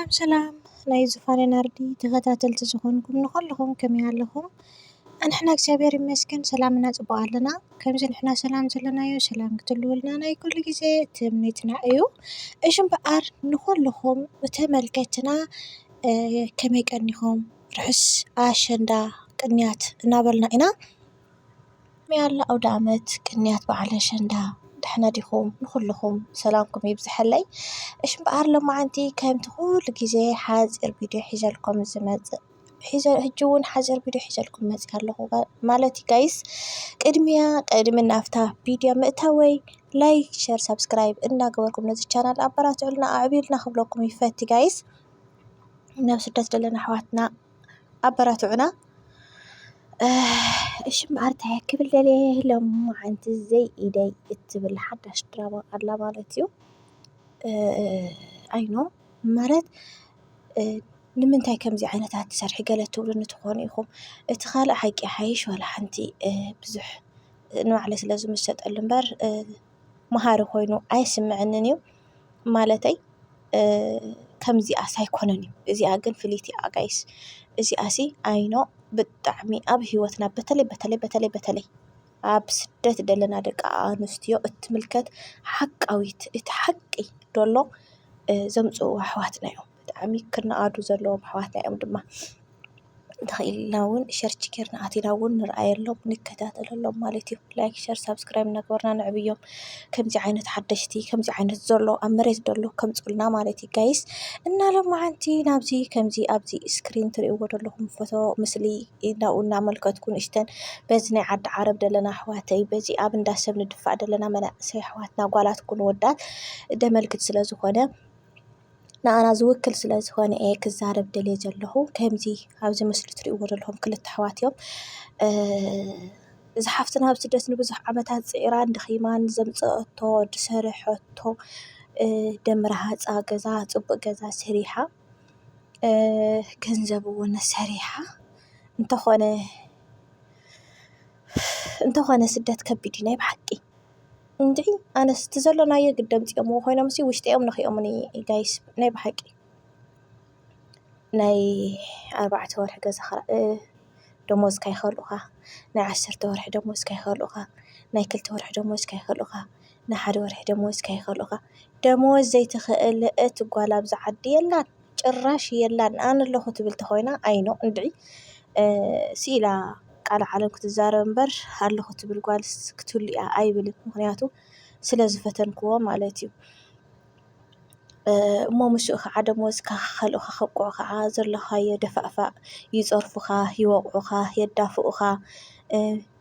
ሰላም ናይ ዙፋነ ናርዲ ተኸታተልቲ ዝኾንኩም ንኹልኩም ከመይ ኣለኹም? ንሕና እግዚአብሔር ይመስገን ሰላምና ፅቡቅ ኣለና። ከምዚ ንሕና ሰላም ዘለናዮ ሰላም ክትህልወልና ናይ ኩሉ ግዜ ትምኒትና እዩ። እሺ እምበኣር ንኹልኩም ተመልከትና ከመይ ቀኒኹም ርሑስ ኣሸንዳ ቅንያት እናበልና ኢና። ከመይ ኣላ ኣውደ ዓመት ቅንያት በዓል ኣሸንዳ ድሕና ዲኹም? ንኹልኩም ሰላምኩም ይብዝሐለይ። እሺ እምበኣር ሎማዓንቲ ከምቲ ኩሉ ግዜ ሓፂር ቪድዮ ሒዘልኩም ዝመፅእ ሕጂ እውን ሓፂር ቪድዮ ሒዘልኩም መፅእ ኣለኹ ማለት እዩ ጋይስ። ቅድሚ ናብታ ቪድዮ ምእታወይ ላይክ ሸር ሰብስክራይብ እናገበርኩም ነዚ ቻናል ኣበራትዑልና ኣዕብዩልና ክብለኩም ይፈቲ ጋይስ። ናብ ስደት ዘለና ኣሕዋትና ኣበራትዑና። እሺ እምበኣር እንታይ ክብል ደልየ ሎማዓንቲ ዘይ ኢደይ እትብል ሓዳሽ ድራማ ኣላ ማለት እዩ። ኣይኖ ማለት ንምንታይ ከምዚ ዓይነታት ትሰርሒ ገለ ትብሉኒ ትኾኑ ኢኹም። እቲ ካልእ ሓቂ ሓይሽ ዋላ ሓንቲ ብዙሕ ንባዕለይ ስለ ዝምሰጠሉ እምበር መሃሪ ኮይኑ ኣይስምዐንን እዩ ማለተይ ከምዚኣስ ኣይኮነን እዩ። እዚኣ ግን ፍልይቲ እያ ጋይስ። እዚኣሲ ኣይኖ ብጣዕሚ ኣብ ሂወትና በተለይ ኣብ ስደት ዘለና ደቂ ኣንስትዮ እትምልከት ሓቃዊት እቲ ሓቂ ደሎ ዘምፅኡ ኣሕዋትና እዮም። ብጣዕሚ ክነኣዱ ዘለዎም ኣሕዋትና እዮም ድማ እንተኽኢልና እውን ሸርች ጌርና ኣቲና እውን ንርኣየሎም ንከታተለሎም ማለት እዩ። ላይክ ሸር ሰብስክራይብ እናገበርና ነዕብዮም ከምዚ ዓይነት ሓደሽቲ ከምዚ ዓይነት ዘሎ ኣብ መሬት ዘሎ ከምፅኡልና ማለት እዩ ጋይስ። እና ሎማዓንቲ ናብዚ ከምዚ ኣብዚ ስክሪን ትሪእዎ ዘለኹም ፎቶ ምስሊ ናብኡ እናመልከትኩ ንእሽተን በዚ ናይ ዓዲ ዓረብ ዘለና ኣሕዋተይ በዚ ኣብ እንዳ ሰብ ንድፋእ ዘለና መናእሰይ ኣሕዋትና ጓላት ኩን ኣወዳት ደመልክት ስለ ዝኾነ ንኣና ዝውክል ስለ ዝኾነ እየ ክዛረብ ደልየ ዘለኹ። ከምዚ ኣብዚ ምስሊ ትሪእዎ ዘለኹም ክልተ ኣሕዋት እዮም። እዛ ሓፍትና ኣብ ስደት ንብዙሕ ዓመታት ፅዒራን ደኺማን ዘምፀአቶ ዝሰርሐቶ ደምረሃፃ ገዛ ፅቡቅ ገዛ ሰሪሓ ገንዘብ እውን ሰሪሓ እንተኾነ ስደት ከቢድ እዩ ናይ ብሓቂ እንድዒ ኣነስ እቲ ዘሎናዮ ግደም ፅኦምዎ ኮይኖም ውሽጢኦም ንኺኦምኒ ጋይስ ናይ ብሓቂ ናይ 4 ወርሒ ገዛ ደሞዝካ ይኸልኡኻ፣ ናይ 10 ወርሒ ደሞዝካ ይኸልኡኻ፣ ናይ 2 ወርሒ ደሞዝካ ይኸልኡኻ፣ ናይ 1 ወርሒ ደሞዝካ ይኸልኡኻ። ደሞዝ ዘይትኽእል እትጓል ኣብዚ ዓዲ የላን ጭራሽ የላን። ኣነ ኣለኹ ትብል ተኾይና ኣይኖ እንድዒ ስኢላ ቃል ዓለም ክትዛረብ እምበር ኣለኹ ትብል ጓልስ ክትህሉ እያ ኣይብልን። ምክንያቱ ስለ ዝፈተንክዎ ማለት እዩ። እሞ ምስኡ ከዓ ደሞዝካ ክኸልኡኻ ከብቅዑ ከዓ ዘለኻዮ ደፋእፋእ ይፀርፉኻ፣ ይወቕዑኻ፣ የዳፍኡኻ፣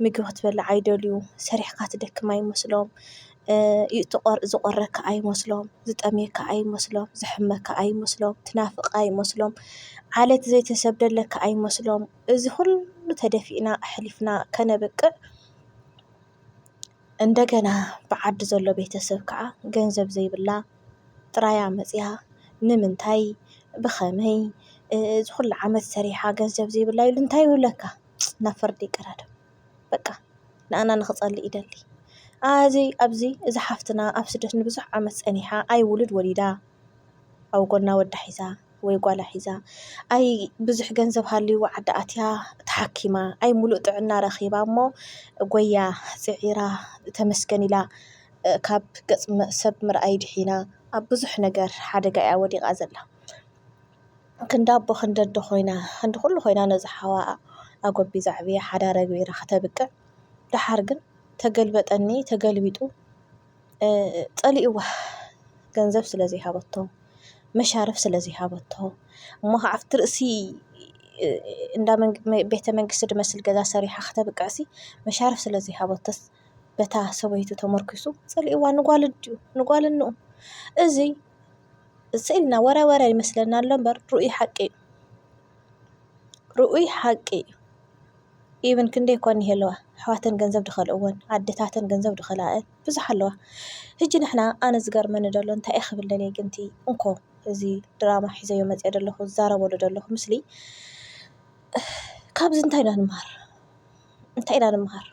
ምግቢ ክትበልዕ ኣይደልዩ፣ ሰሪሕካ ትደክም ኣይመስሎም፣ ዝቆረካ ኣይመስሎም፣ ዝጠምየካ ኣይመስሎም፣ ዝሕመካ ኣይመስሎም፣ ትናፍቕ ኣይመስሎም፣ ዓለት ዘይተሰብደለካ ኣይመስሎም። እዚ ኩሉ ተደፊእና ኣሕሊፍና ከነብቅዕ እንደገና ብዓዲ ዘሎ ቤተሰብ ከዓ ገንዘብ ዘይብላ ጥራያ መፅያ ንምንታይ ብኸመይ እዚ ኩሉ ዓመት ሰሪሓ ገንዘብ ዘይብላ ኢሉ እንታይ ይብለካ? ናብ ፍርዲ ይቀረድም በቃ ንኣና ንክፀልእ ይደሊ። ኣብዚ እዛ ሓፍትና ኣብ ስደት ንብዙሕ ዓመት ፀኒሓ ኣይ ውሉድ ወሊዳ ኣብ ጎና ወዳ ሒዛ ወይ ጓላ ሒዛ ኣይ ብዙሕ ገንዘብ ሃልይዋ ዓዲ ኣትያ ተሓኪማ ኣይ ሙሉእ ጥዕና ረኺባ እሞ ጎያ ፅዒራ ተመስገን ኢላ ካብ ገፅ ሰብ ምርኣይ ድሒና ኣብ ብዙሕ ነገር ሓደጋ እያ ወዲቓ ዘላ። ክንዲ ኣቦ ክንዲ ኣዶ ኮይና ክንዲ ኩሉ ኮይና ነዚ ሓውኣ ኣጎቢዛ ዕብያ ሓዳር ገይራ ከተብቅዕ ድሓር ግን ተገልበጠኒ ተገልቢጡ ፀሊእዋ ገንዘብ ስለዘይሃበቶ መሻርፍ ስለዘይሃበቶ እሞ ከዓ ኣብቲ ርእሲ እንዳ ቤተ መንግስቲ ድመስል ገዛ ሰሪሓ ከተብቅዕሲ መሻርፍ ስለዘይሃበቶስ በታ ሰበይቱ ተመርኪሱ ፀሊእዋ ንጓል እንኡ። እዚ ስኢልና ወረ ይመስለና ኣሎ እምበር ርኡይ ሓቂ እዩ። ኢብን ክንደይ ኮን ይህለዋ ኣሕዋተን ገንዘብ ድኸልእወን ኣዴታተን ገንዘብ ድኸልአን ብዙሕ ኣለዋ። ሕጂ ንሕና ኣነ ዝገርመኒ ደሎ እንታይ እየ ክብል ደልየ ግንቲ እንኮ እዚ ድራማ ሒዘዮ መፅአ ደለኹ ዝዛረበሉ ደለኹ ምስሊ ካብዚ እንታይ ኢና ንመሃር?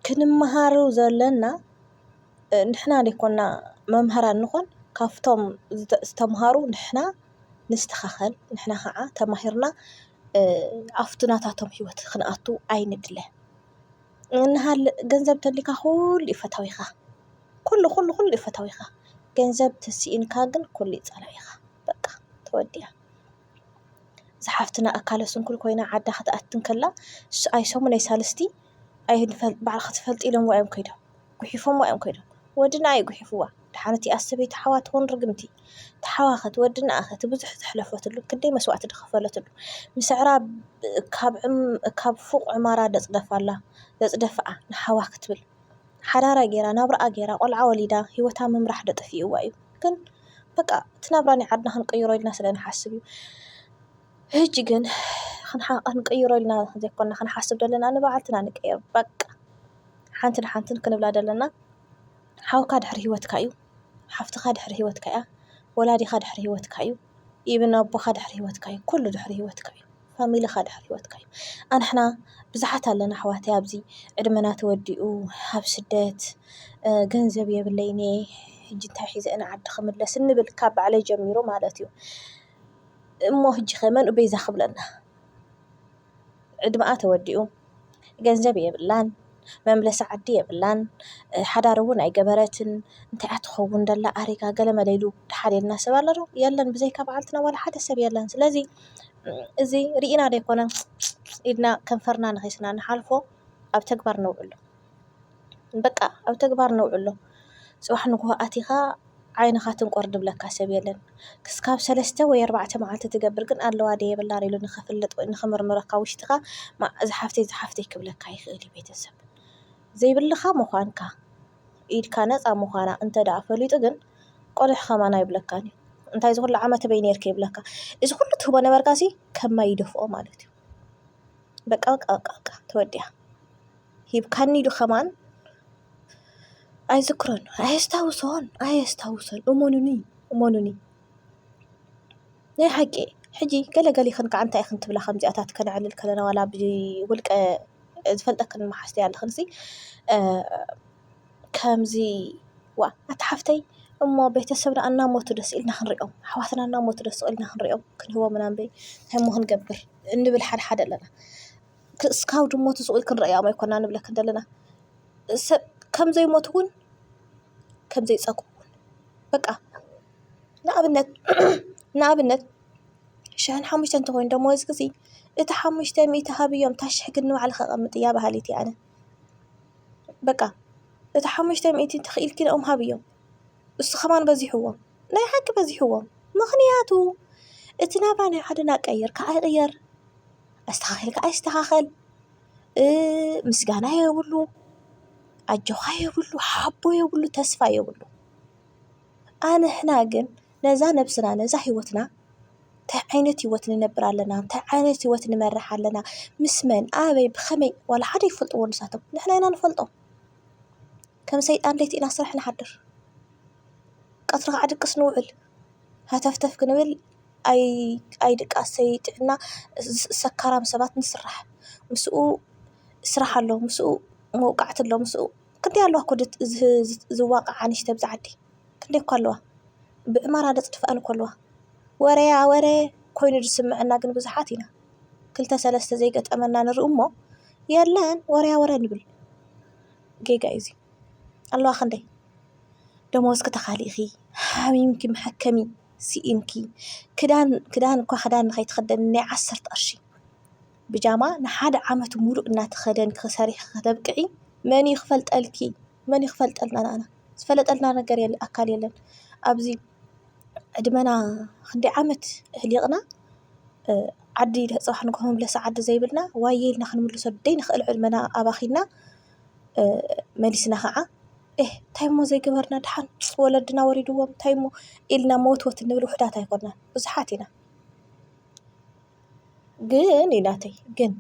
ክንመሃሩ ዘለና ንሕና ዘይኮና መምሃራን ንኾን ካፍቶም ዝተምሃሩ ንሕና ንስተኻኸል ንሕና ከዓ ተማሂርና ኣፍቱናታቶም ህይወት ክንኣቱ ኣይንድለ እንሃል ገንዘብ ተሊካ ኩሉ ይፈታዊኻ ኩሉ ይፈታዊኻ ገንዘብ ተሲኢንካ ግን ኩሉ ይጸላኢኻ በቃ ተወዲያ ዝሓፍትና ኣካለ ስንኩል ኮይና ዓዳ ክትኣትን ከላ ኣይ ሰሙነይ ሳልስቲ ኣይንፈልጥ ባዕልኻ ክትፈልጥ ኢሎም ዋዮም ከይዶም ጉሒፎም ዋዮም ከይዶም ወድና ኣይጉሒፍዋ ድሓንቲ ኣሰበይቲ ሓዋት ሆን ርግምቲ ተሓዋኸት ወድና ኣኸት ብዙሕ ዝሕለፈትሉ ክንደይ መስዋዕቲ ዝኸፈለትሉ ምስዕራ ካብ ፉቕ ዕማራ ደጽደፍኣ ንሓዋ ክትብል ሓዳራ ጌራ ናብራኣ ጌራ ቆልዓ ወሊዳ ህይወታ ምምራሕ ደጥፊእዋ እዩ ግን በቃ ትናብራኒ ዓድና ክንቀይሮ ኢልና ስለንሓስብ እዩ ሕጂ ግን ክንቀይሮ ኢልና ዘይኮንና ክንሓስብ ዘለና ንባዓልትና ንቀይር በቃ ሓንቲ ንሓንትን ክንብላ ዘለና ሓውካ ድሕሪ ህይወትካ እዩ ሓፍትኻ ድሕሪ ህይወትካ እያ ወላዲኻ ድሕሪ ህይወትካ እዩ ኢብን ኣቦኻ ድሕሪ ህይወትካ እዩ ኩሉ ድሕሪ ህይወትካ እዩ ፋሚሊኻ ድሕሪ ህይወትካ እዩ ኣንሕና ብዙሓት ኣለና ኣሕዋተይ ኣብዚ ዕድመና ተወዲኡ ኣብ ስደት ገንዘብ የብለይኒ ሕጂ እንታይ ሒዘ ዓዲ ክምለስ እንብል ካብ ባዕለይ ጀሚሩ ማለት እዩ እሞ ሕጂ ኸመን ቤዛ ክብለና ዕድመኣ ተወዲኡ ገንዘብ የብላን መምለስ ዓዲ የብላን ሓዳር እውን ኣይገበረትን እንታይ ኣትኸውን ደላ ኣሪጋ ገለ መለይሉ ድሓደልና ሰብ ኣለዶ የለን ብዘይካ በዓልትና ዋላ ሓደ ሰብ የለን ስለዚ እዚ ርኢና ደይኮነ ኢድና ከንፈርና ንኺስና ንሓልፎ ኣብ ተግባር ነውዕሎ በቃ ኣብ ተግባር ነውዕሎ ጽባሕ ንግሆ ኣቲኻ ዓይንኻ ትንቆር ድብለካ ሰብ የለን ክስካብ 3 ወይ 4 መዓልቲ ትገብር ግን ኣለዋ ደ የብላ ኢሉ ንኽፍልጥ ወይ ንኽምርምረካ ውሽጥኻ ዝሓፍተይ ክብለካ ይኽእል ቤተሰብ ዘይብልኻ ምዃንካ ኢድካ ነፃ ምዃና እንተደኣ ፈሊጡ ግን ቆልሕ ኸማና ይብለካኒ እንታይ ዝኹሉ ዓመት በይ ነርካ ይብለካ እዚ ኩሉ ትህቦ ነበርካሲ ከማ ይደፍኦ ማለት እዩ በቃ ተወዲያ ሂብካኒ ዱ ኸማን ኣይዝክሮን ኣየስታውሶን እሞኑኒ ናይ ሓቂ ሕጂ ገለገሊ ክንከዓ እንታይ ክንትብላ ከምዚኣታት ከነዕልል ከለና ዋላ ብውልቀ ዝፈልጠክን መሓስተይ ኣለኽንሲ ከምዚ ዋ ኣተሓፍተይ እሞ ቤተሰብና እናሞቱ ደስ ኢልና ክንሪኦም ኣሕዋትና እናሞቱ ደስ ኢልና ክንሪኦም ክንህቦም ምናንበይ ታይሞ ክንገብር እንብል ሓደ ኣለና ክስካብ ድሞቱ ስኡል ክንረእዮም ኣይኮና ንብለክ እንደለና ከምዘይሞት እውን ከምዘይፀጉ እውን በቃ ንኣብነት 5,000 እንተኮይኑ ደሞዝ ግዜ እቲ 500 ሃብዮም ታሽሕ ግን ንባዕልኻ ቀምጥ እያ ባህሊት ኣነ በቃ እቲ 500 ተኽኢልኪ ነኦም ሃብዮም እሱ ኸማን በዚሕዎም ናይ ሓቂ በዚሕዎም ምኽንያቱ እቲ ናብራ ናይ ዓድና ቀይርካ ኣይቕየር ኣስተኻኺልካ ኣይስተኻኸል ምስጋና የብሉ ኣጆኻ የብሉ ሓቦ የብሉ ተስፋ የብሉ ኣንሕና ግን ነዛ ነብስና ነዛ ህይወትና እንታይ ዓይነት ህይወት ንነብር ኣለና እንታይ ዓይነት ህይወት ንመርሕ ኣለና ምስ መን ኣበይ ብኸመይ ዋላ ሓደ ይፈልጥዎ ንሳቶም ንሕና ኢና ንፈልጦ ከም ሰይጣን ለይቲ ኢና ስራሕ ንሓድር ቀትሪ ከዓ ድቅስ ንውዕል ሃተፍተፍ ክንብል ኣይ ድቃስ ሰይጥዕና ሰካራም ሰባት ንስራሕ ምስኡ ስራሕ ኣሎ ምስኡ መውቃዕት ኣሎ ምስኡ ክንደይ ኣለዋ ኮደት ዝዋቃዓ ንሽተ ብዛዓዲ ክንደይ እኳ ኣለዋ ብዕማራ ደፅድፍአን እኳ ኣለዋ ወረ ኮይኑ ዝስምዐና ግን ብዙሓት ኢና 2-3 ዘይገጠመና ንርኢ እሞ የለን ወረ ንብል ጌጋ እዚ ኣለዋ ክንደይ ደሞዝ ከተኻሊእኺ ሓሚምኪ መሐከሚ ሲኢንኪ ክዳን እኳ ክዳን ንኸይትኸደን ናይ 10 ቅርሺ ብጃማ ንሓደ ዓመት ሙሉእ እናተኸደን ክሰሪሕ ከተብቅዒ መን ይኽፈልጠልና ንኣና ዝፈለጠልና ነገር ኣካል የለን ኣብዚ ዕድመና ክንደይ ዓመት ህሊቕና ዓዲ ፅባሕ ንግሆ መምለሲ ዓዲ ዘይብልና ዋየኢልና ክንምልሶ ደይ ንኽእል ዕድመና ኣባኺና መሊስና ከዓ ታይሞ ዘይገበርና ድሓን ወለድና ወሪድዎም ታይሞ ኢልና ሞትወት እንብል ውሕዳት ኣይኮንና ብዙሓት ኢና ግን ኢናተይ ግን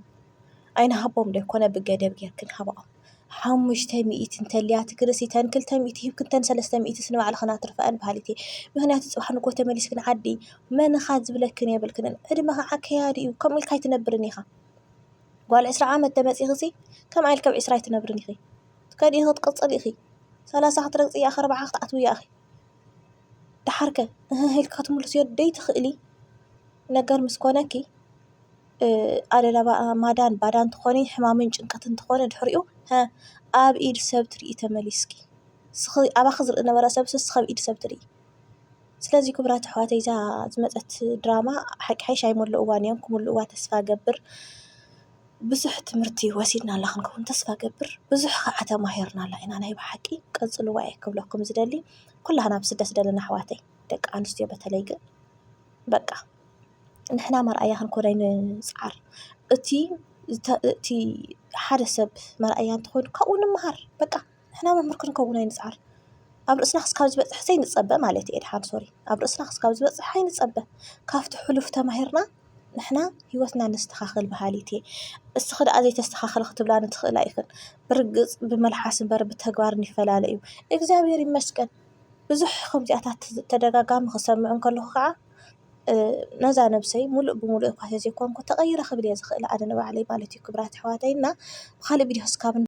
ኣይንሃቦም ደይኮነ ብገደብ ጌርክን ሃብኦም 500 እንተልያ ትግርሲተን 200 ሂብክንተን 300 ስንባዕልኽና ትርፈአን ባህሊት ምክንያቱ ፅባሕ ንግሆ ተመሊስክን ዓዲ መንኻ ዝብለክን የብልክንን ዕድመ ከዓ ከያዲ እዩ ከምኡ ኢልካ ኣይትነብርን ኢኻ ጓል 20 ዓመት ተመፂኽሲ ከም ኢልካ 20 ኣይትነብርን ኢኺ ከዲእ ክትቅፅል ኢኺ 30 ክትረግፂ ኢኻ 40 ክትኣትው ኢኻ دحركة هيك كتملس يدي تخيلي نجار مسكونكي على بقى مادان بعدان تخوني حمامين جنكتن تخوني دحريو ها أب إيد سبتري تمليسكي سخي أبا خزر إنه ورا سخي إيد سبتري سلازي كبرات حواتي إذا زمتت دراما حي شاي مول أوانيهم كمول أوات تسفى قبر بزح تمرتي وسيدنا الله خنكون تسفى قبر بزح حتى ماهرنا لأن أنا يبقى حكي قصلوا وعيكم لكم زدلي كلها أنا بسدة لنا حواتي دك أنستي بتلاقي بقى نحنا مرأيها نكونين سعر أتي حدث مرأيها تكون كون مهر بقى نحنا ما مركن كونين سعر أب رأسنا خس كابز بس حسين تصبى مالتي إدحان سوري أب رأسنا خس كابز بس حين تصبى كافت حلف تماهرنا نحنا هيوتنا نستخاخل بهاليتي استخد أزي تستخاخل اختبلان تخيل أيكن برجز بملحس بر بتجوارني فلا لأيو إجزابيري مسكن بزح خمسيات تدقاقام خسمعن كله خاء نزع نفسي ملء بملء قاسي يكون كنت غير خبري يزخ إلى أدنى وعلي مالتي كبرات حواتينا بخالي بدي هسكابن